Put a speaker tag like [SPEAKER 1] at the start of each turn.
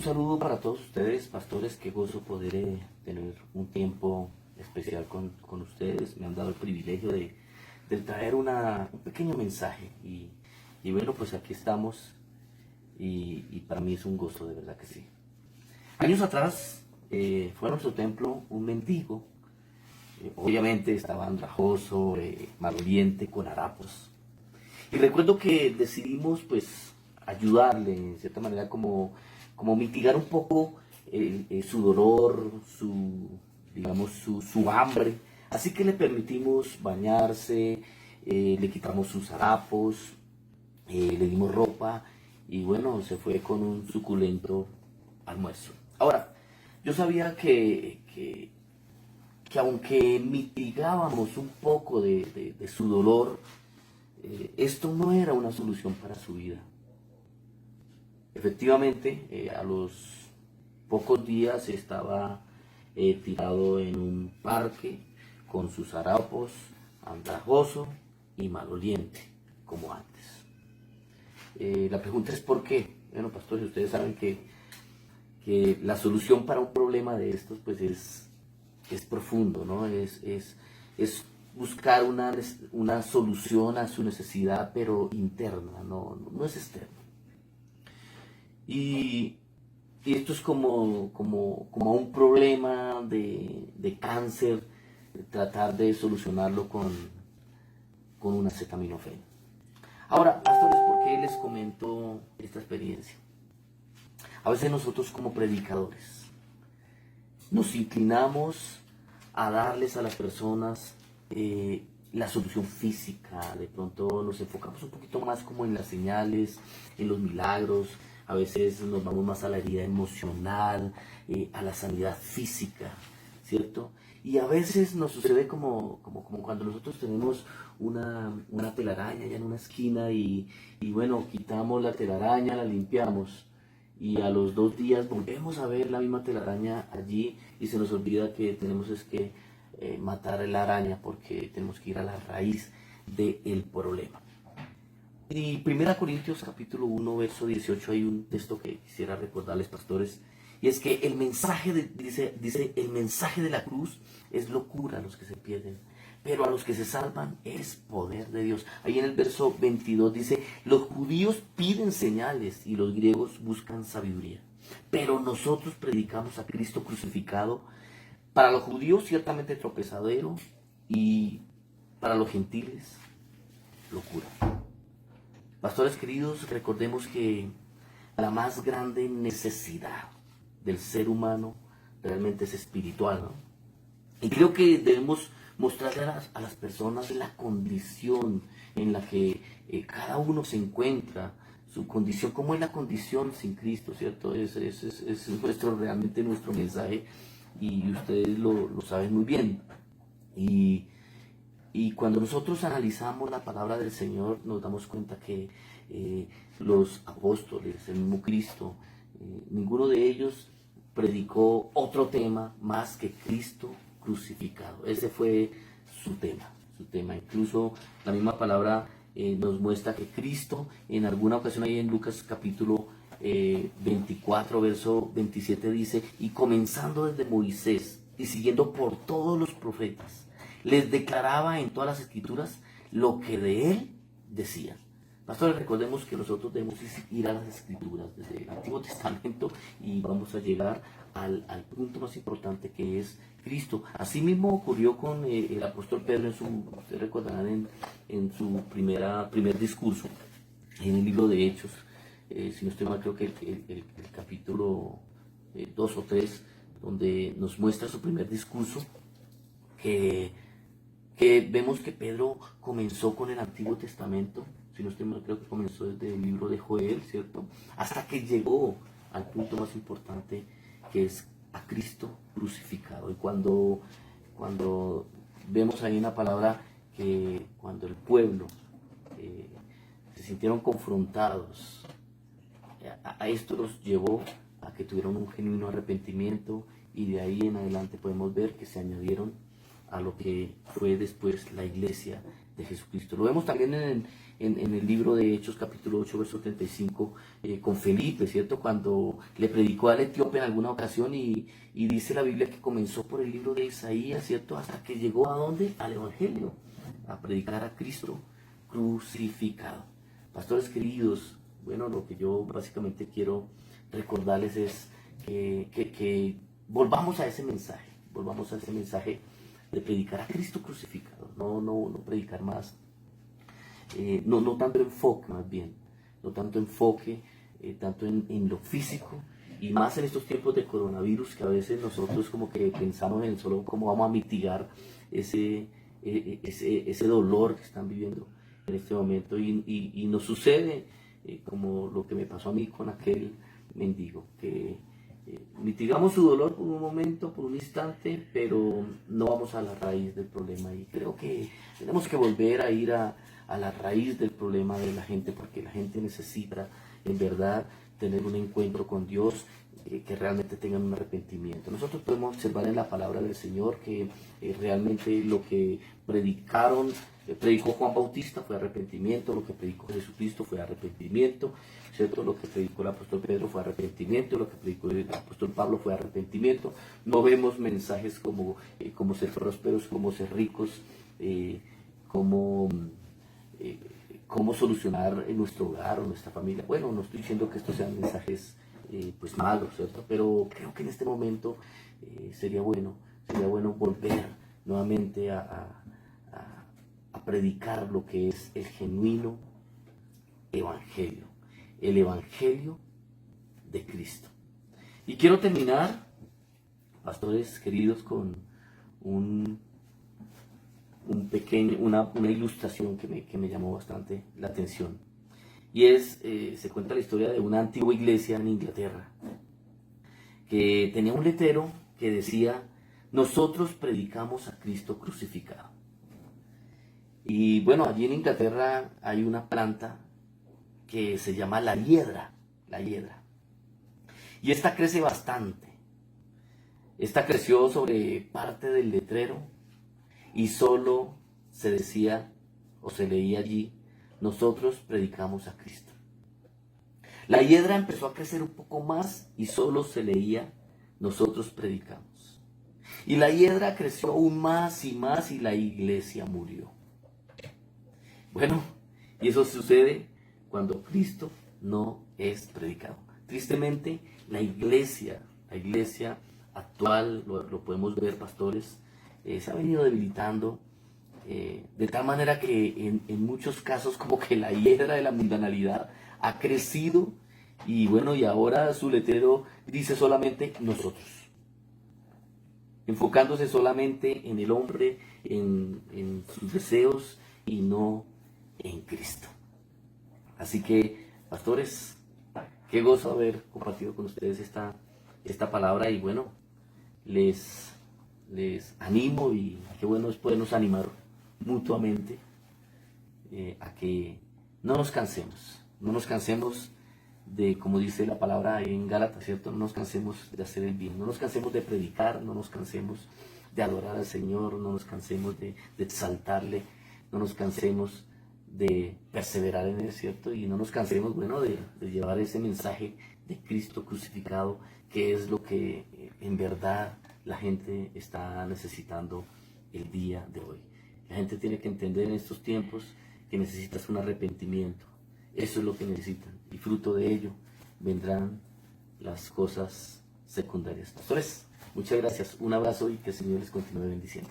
[SPEAKER 1] saludo para todos ustedes, pastores. Qué gozo poder tener un tiempo especial con ustedes. Me han dado el privilegio de traer un pequeño mensaje. Y bueno, pues aquí estamos y para mí es un gozo, de verdad que sí. Años atrás fue a nuestro templo un mendigo. Obviamente estaba andrajoso, maloliente, con harapos. Y recuerdo que decidimos pues ayudarle, en cierta manera, como mitigar un poco su dolor, digamos, su hambre. Así que le permitimos bañarse, le quitamos sus harapos, le dimos ropa y bueno, se fue con un suculento almuerzo. Ahora, yo sabía que aunque mitigábamos un poco de su dolor, esto no era una solución para su vida. Efectivamente, a los pocos días estaba tirado en un parque con sus harapos, andrajoso y maloliente, como antes. La pregunta es ¿por qué? Bueno, pastores, ustedes saben que la solución para un problema de estos pues es profundo, ¿no? Es buscar una solución a su necesidad, pero interna, no es externa. Y esto es como un problema de cáncer, tratar de solucionarlo con un acetaminofén. Ahora, pastores, ¿por qué les comento esta experiencia? A veces nosotros como predicadores nos inclinamos a darles a las personas la solución física. De pronto nos enfocamos un poquito más como en las señales, en los milagros. A veces nos vamos más a la herida emocional, a la sanidad física, ¿cierto? Y a veces nos sucede como cuando nosotros tenemos una telaraña allá en una esquina y bueno, quitamos la telaraña, la limpiamos y a los 2 días volvemos a ver la misma telaraña allí y se nos olvida que tenemos que matar a la araña porque tenemos que ir a la raíz del problema. Y 1 Corintios capítulo 1 verso 18 hay un texto que quisiera recordarles, pastores, y es que el mensaje dice el mensaje de la cruz es locura a los que se pierden, pero a los que se salvan es poder de Dios. Ahí en el verso 22 dice, los judíos piden señales y los griegos buscan sabiduría, pero nosotros predicamos a Cristo crucificado, para los judíos ciertamente tropezadero y para los gentiles locura. Pastores queridos, recordemos que la más grande necesidad del ser humano realmente es espiritual, ¿no? Y creo que debemos mostrarle a las personas la condición en la que cada uno se encuentra, su condición, cómo es la condición sin Cristo, ¿cierto? Es realmente nuestro mensaje y ustedes lo saben muy bien. Y cuando nosotros analizamos la palabra del Señor, nos damos cuenta que los apóstoles, el mismo Cristo, ninguno de ellos predicó otro tema más que Cristo crucificado. Ese fue su tema. Incluso la misma palabra nos muestra que Cristo, en alguna ocasión ahí en Lucas capítulo 24, verso 27 dice, y comenzando desde Moisés y siguiendo por todos los profetas, les declaraba en todas las escrituras lo que de él decían. Pastores, recordemos que nosotros debemos ir a las escrituras desde el Antiguo Testamento y vamos a llegar al punto más importante que es Cristo. Asimismo ocurrió con el apóstol Pedro ustedes recordarán en su primer discurso en el libro de Hechos. Si no estoy mal, creo que el capítulo 2 o 3, donde nos muestra su primer discurso, que vemos que Pedro comenzó con el Antiguo Testamento, si no estoy mal, creo que comenzó desde el libro de Joel, ¿cierto? Hasta que llegó al punto más importante, que es a Cristo crucificado. Y cuando vemos ahí en la palabra que cuando el pueblo se sintieron confrontados, a esto los llevó a que tuvieron un genuino arrepentimiento y de ahí en adelante podemos ver que se añadieron a lo que fue después la iglesia de Jesucristo. Lo vemos también en el libro de Hechos, capítulo 8, verso 35, con Felipe, ¿cierto? Cuando le predicó al etíope en alguna ocasión y dice la Biblia que comenzó por el libro de Isaías, ¿cierto? Hasta que llegó ¿a dónde? Al Evangelio, a predicar a Cristo crucificado. Pastores queridos, bueno, lo que yo básicamente quiero recordarles es que volvamos a ese mensaje de predicar a Cristo crucificado, no predicar más, no tanto enfoque más bien, no tanto enfoque, tanto en lo físico, y más en estos tiempos de coronavirus, que a veces nosotros como que pensamos en solo cómo vamos a mitigar ese dolor que están viviendo en este momento, y nos sucede como lo que me pasó a mí con aquel mendigo, que mitigamos su dolor por un momento, por un instante, pero no vamos a la raíz del problema. Y creo que tenemos que volver a ir a la raíz del problema de la gente, porque la gente necesita en verdad tener un encuentro con Dios, que realmente tengan un arrepentimiento. Nosotros podemos observar en la palabra del Señor que realmente lo que predicó Juan Bautista fue arrepentimiento, lo que predicó Jesucristo fue arrepentimiento, ¿cierto? Lo que predicó el apóstol Pedro fue arrepentimiento, lo que predicó el apóstol Pablo fue arrepentimiento. No vemos mensajes como ser prósperos, como ser ricos, cómo solucionar en nuestro hogar o nuestra familia. Bueno, no estoy diciendo que estos sean mensajes pues malos, ¿cierto? Pero creo que en este momento sería bueno volver nuevamente a predicar lo que es el genuino evangelio, el evangelio de Cristo. Y quiero terminar, pastores queridos, con una ilustración que me llamó bastante la atención. Y se cuenta la historia de una antigua iglesia en Inglaterra que tenía un letrero que decía: nosotros predicamos a Cristo crucificado. Y bueno, allí en Inglaterra hay una planta que se llama la hiedra. Y esta crece bastante. Esta creció sobre parte del letrero y solo se decía o se leía allí: nosotros predicamos a Cristo. La hiedra empezó a crecer un poco más y solo se leía: nosotros predicamos. Y la hiedra creció aún más y más y la iglesia murió. Bueno, y eso sucede cuando Cristo no es predicado. Tristemente, la iglesia actual, lo podemos ver, pastores, se ha venido debilitando de tal manera que en muchos casos como que la hiedra de la mundanalidad ha crecido, y bueno, y ahora su letrero dice solamente nosotros, enfocándose solamente en el hombre, en sus deseos y no en Cristo. Así que, pastores, qué gozo haber compartido con ustedes esta palabra, y bueno, les animo, y qué bueno es podernos animar mutuamente a que no nos cansemos de, como dice la palabra en Gálatas, ¿cierto? No nos cansemos de hacer el bien, no nos cansemos de predicar, no nos cansemos de adorar al Señor, no nos cansemos de exaltarle, no nos cansemos de perseverar en él, ¿cierto? Y no nos cansemos, bueno, de llevar ese mensaje de Cristo crucificado, que es lo que en verdad la gente está necesitando el día de hoy. La gente tiene que entender en estos tiempos que necesitas un arrepentimiento. Eso es lo que necesitan, y fruto de ello vendrán las cosas secundarias. Pastores, muchas gracias, un abrazo y que el Señor les continúe bendiciendo.